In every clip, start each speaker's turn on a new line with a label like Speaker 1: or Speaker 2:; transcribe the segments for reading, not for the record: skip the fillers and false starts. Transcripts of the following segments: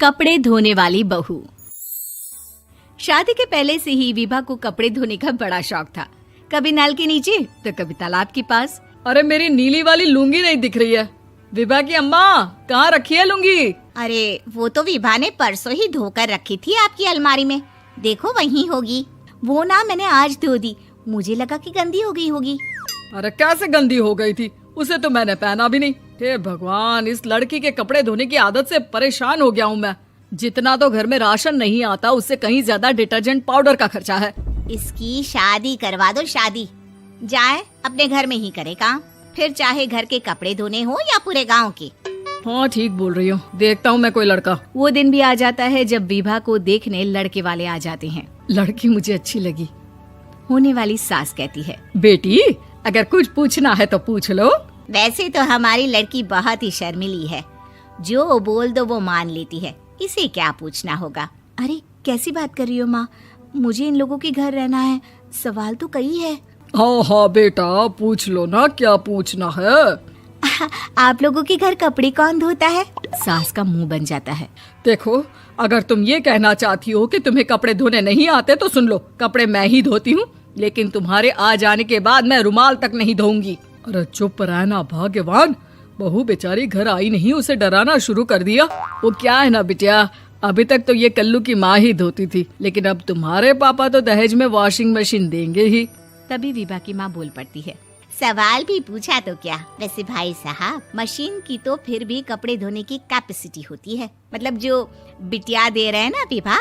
Speaker 1: कपड़े धोने वाली बहू। शादी के पहले से ही विभा को कपड़े धोने का बड़ा शौक था। कभी नल के नीचे तो कभी तालाब के पास।
Speaker 2: अरे मेरी नीली वाली लुंगी नहीं दिख रही है। विभा की अम्मा, कहाँ रखी है लुंगी?
Speaker 3: अरे वो तो विभा ने परसों ही धोकर रखी थी आपकी अलमारी में, देखो वहीं होगी। वो ना मैंने आज धो दी, मुझे लगा कि गंदी हो गई होगी।
Speaker 2: अरे कैसे गंदी हो गई थी? उसे तो मैंने पहना भी नहीं। हे भगवान, इस लड़की के कपड़े धोने की आदत से परेशान हो गया हूँ मैं। जितना तो घर में राशन नहीं आता, उससे कहीं ज्यादा डिटर्जेंट पाउडर का खर्चा है।
Speaker 3: इसकी शादी करवा दो, शादी जाए अपने घर में ही करे काम, फिर चाहे घर के कपड़े धोने हो या पूरे गांव के।
Speaker 2: हाँ ठीक बोल रही हो, देखता हूँ मैं कोई लड़का।
Speaker 1: वो दिन भी आ जाता है जब विभा को देखने लड़के वाले आ जाते हैं।
Speaker 2: लड़की मुझे अच्छी लगी।
Speaker 1: होने वाली सास कहती है,
Speaker 2: बेटी अगर कुछ पूछना है तो पूछ लो।
Speaker 3: वैसे तो हमारी लड़की बहुत ही शर्मीली है, जो बोल दो वो मान लेती है, इसे क्या पूछना होगा।
Speaker 1: अरे कैसी बात कर रही हो माँ, मुझे इन लोगों के घर रहना है, सवाल तो कई है।
Speaker 2: हाँ हाँ बेटा, पूछ लो ना, क्या पूछना है।
Speaker 1: आप लोगों के घर कपड़े कौन धोता है? सास का मुंह बन जाता है।
Speaker 2: देखो, अगर तुम ये कहना चाहती हो कि तुम्हें कपड़े धोने नहीं आते तो सुन लो, कपड़े मैं ही धोती हूँ, लेकिन तुम्हारे आ जाने के बाद मैं रुमाल तक नहीं धोऊंगी। अरे चुप रहना भाग्यवान, बहू बेचारी घर आई नहीं, उसे डराना शुरू कर दिया। वो क्या है ना बिटिया, अभी तक तो ये कल्लू की माँ ही धोती थी, लेकिन अब तुम्हारे पापा तो दहेज में वॉशिंग मशीन देंगे ही।
Speaker 1: तभी विभा की माँ बोल पड़ती है,
Speaker 3: सवाल भी पूछा तो क्या। वैसे भाई साहब, मशीन की तो फिर भी कपड़े धोने की कैपेसिटी होती है। मतलब जो बिटिया दे रहे हैं ना विभा,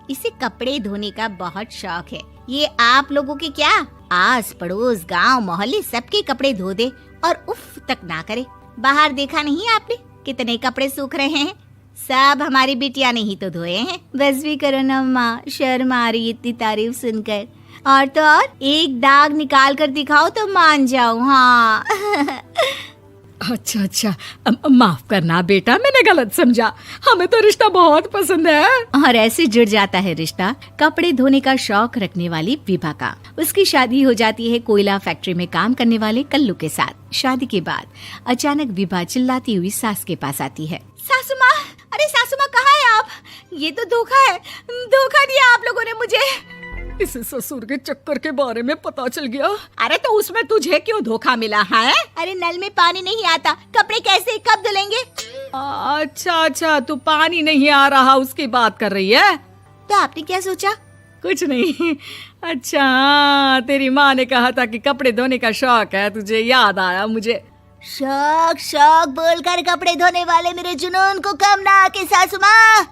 Speaker 3: इसे कपड़े धोने का बहुत शौक है। ये आप लोगों के क्या, आस पड़ोस गांव मोहल्ले सबके कपड़े धो दे और उफ तक ना करे। बाहर देखा नहीं आपने कितने कपड़े सूख रहे हैं? सब हमारी बिटिया ने ही तो धोए हैं।
Speaker 1: बस भी करो ना माँ, शर्म आ रही इतनी तारीफ सुनकर। और तो और एक दाग निकाल कर दिखाओ तो मान जाऊं। हाँ
Speaker 2: अच्छा, माफ करना बेटा, मैंने गलत समझा। हमें तो रिश्ता बहुत पसंद है।
Speaker 1: और ऐसे जुड़ जाता है रिश्ता कपड़े धोने का शौक रखने वाली विभा का। उसकी शादी हो जाती है कोयला फैक्ट्री में काम करने वाले कल्लू के साथ। शादी के बाद अचानक विभा चिल्लाती हुई सास के पास आती है।
Speaker 3: सासू माँ, अरे सासू माँ कहाँ है आप? ये तो धोखा है, धोखा दिया आप लोगों ने मुझे।
Speaker 2: इसे ससुर के चक्कर के बारे में पता चल गया।
Speaker 3: अरे तो उसमें तुझे क्यों धोखा मिला है? अरे नल में पानी नहीं आता, कपड़े कैसे कब धुलेंगे?
Speaker 2: अच्छा, तू पानी नहीं आ रहा उसकी बात कर रही है।
Speaker 3: तो आपने क्या सोचा?
Speaker 2: कुछ नहीं। अच्छा, तेरी माँ ने कहा था कि कपड़े धोने का शौक है तुझे, याद आया मुझे।
Speaker 3: शौक बोलकर कपड़े धोने वाले मेरे जुनून को कम ना आके सासू माँ,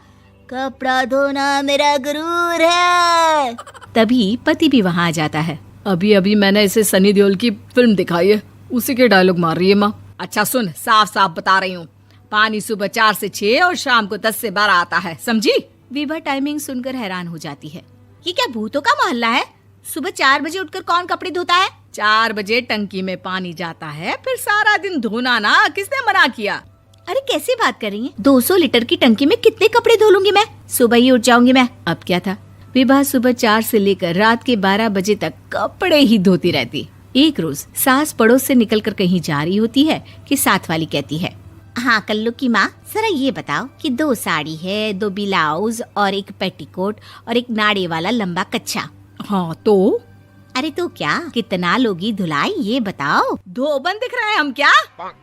Speaker 3: कपड़ा धोना मेरा गुरूर है।
Speaker 1: तभी पति भी वहाँ आ जाता है।
Speaker 2: अभी मैंने इसे सनी देओल की फिल्म दिखाई है, उसी के डायलॉग मार रही है माँ। अच्छा सुन, साफ बता रही हूँ, पानी सुबह 4 से 6 और शाम को 10 से 12 आता है, समझी?
Speaker 1: विभा टाइमिंग सुनकर हैरान हो जाती है।
Speaker 3: ये क्या भूतों का मोहल्ला है? सुबह 4 बजे उठकर कौन कपड़े धोता है?
Speaker 2: 4 बजे टंकी में पानी जाता है, फिर सारा दिन धोना ना, किसने मना किया?
Speaker 1: अरे कैसी बात कर रही हैं? 200 लीटर की टंकी में कितने कपड़े धो लूंगी मैं? सुबह ही उठ जाऊंगी मैं। अब क्या था, विभा सुबह 4 से लेकर रात के 12 बजे तक कपड़े ही धोती रहती। एक रोज सास पड़ोस से निकलकर कहीं जा रही होती है कि साथ वाली कहती है,
Speaker 3: हाँ कल्लू की माँ, जरा ये बताओ कि 2 साड़ी है, 2 ब्लाउज और एक पेटीकोट और एक नाड़े वाला लंबा कच्छा।
Speaker 2: हाँ तो?
Speaker 3: अरे तो क्या, कितना लोगी धुलाई ये बताओ।
Speaker 2: धोबन दिख रहे हैं हम क्या?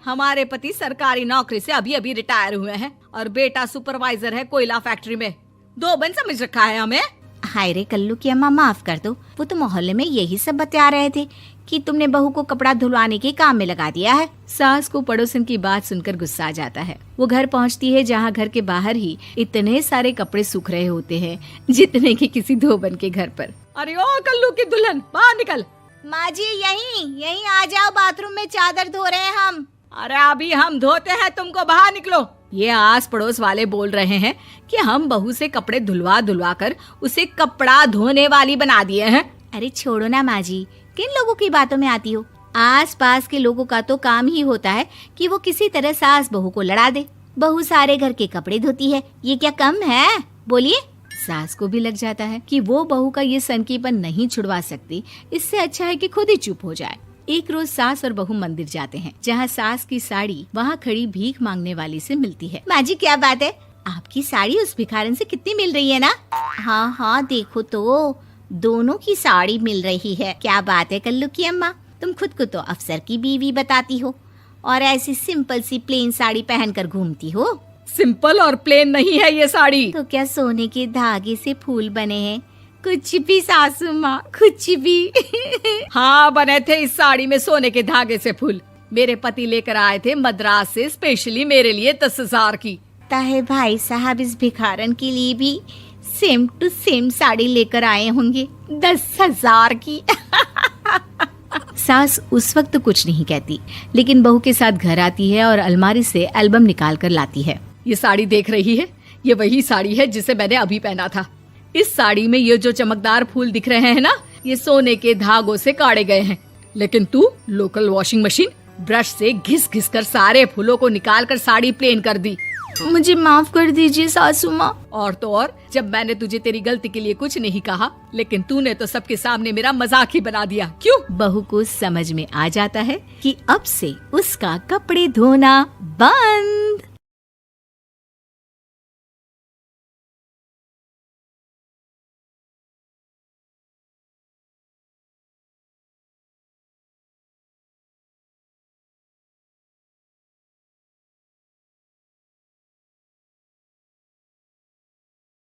Speaker 2: हमारे पति सरकारी नौकरी से अभी रिटायर हुए हैं और बेटा सुपरवाइजर है कोयला फैक्ट्री में। धोबन समझ रखा है हमें।
Speaker 3: हाय रे कल्लू की अम्मा, माफ कर दो, वो तो मोहल्ले में यही सब बता रहे थे कि तुमने बहू को कपड़ा धुलवाने के काम में लगा दिया है।
Speaker 1: सास को पड़ोसन की बात सुनकर गुस्सा आ जाता है। वो घर पहुंचती है जहां घर के बाहर ही इतने सारे कपड़े सूख रहे होते हैं जितने कि किसी धोबन के घर पर।
Speaker 2: अरे ओ कल्लू की दुल्हन, बाहर निकल।
Speaker 3: माँ जी यहीं आ जाओ, बाथरूम में चादर धो रहे हैं हम।
Speaker 2: अरे अभी हम धोते हैं, तुमको बाहर निकलो। ये आस पड़ोस वाले बोल रहे हैं कि हम बहू से कपड़े धुलवा कर उसे कपड़ा धोने वाली बना दिए हैं।
Speaker 1: अरे छोड़ो ना माँ जी, किन लोगों की बातों में आती हो? आस पास के लोगों का तो काम ही होता है कि वो किसी तरह सास बहू को लड़ा दे। बहू सारे घर के कपड़े धोती है, ये क्या कम है? बोलिए। सास को भी लग जाता है कि वो बहू का ये सनकीपन नहीं छुड़वा सकती, इससे अच्छा है कि खुद ही चुप हो जाए। एक रोज सास और बहू मंदिर जाते हैं, जहाँ सास की साड़ी वहाँ खड़ी भीख मांगने वाली से मिलती है।
Speaker 3: माँ जी क्या बात है, आपकी साड़ी उस भिखारन से कितनी मिल रही है ना? हाँ हाँ देखो तो, दोनों की साड़ी मिल रही है। क्या बात है कल्लू की अम्मा, तुम खुद को तो अफसर की बीवी बताती हो और ऐसी सिंपल सी प्लेन साड़ी पहनकर घूमती हो।
Speaker 2: सिंपल और प्लेन नहीं है ये साड़ी।
Speaker 3: तो क्या सोने के धागे से फूल बने हैं? कुछ भी सासू माँ, कुछ भी।
Speaker 2: हाँ बने थे इस साड़ी में सोने के धागे से फूल। मेरे पति लेकर आए थे मद्रास से स्पेशली मेरे लिए 10,000 की।
Speaker 3: ताहे भाई साहब इस भिखारन के लिए भी सेम टू सेम साड़ी लेकर आए होंगे 10,000 की। सास उस वक्त तो कुछ नहीं कहती, लेकिन बहू के साथ घर आती है और अलमारी से एल्बम निकाल कर लाती है।
Speaker 2: ये साड़ी देख रही है, ये वही साड़ी है जिसे मैंने अभी पहना था। इस साड़ी में ये जो चमकदार फूल दिख रहे हैं ना, ये सोने के धागों से काढ़े गए हैं। लेकिन तू लोकल वॉशिंग मशीन ब्रश से घिस घिस कर सारे फूलों को निकाल कर साड़ी प्लेन कर दी।
Speaker 3: मुझे माफ कर दीजिए सासू माँ।
Speaker 2: और तो और, जब मैंने तुझे तेरी गलती के लिए कुछ नहीं कहा, लेकिन तूने तो सबके सामने मेरा मजाक ही बना दिया। क्यों?
Speaker 3: बहू को समझ में आ जाता है कि अब से उसका कपड़े धोना बंद।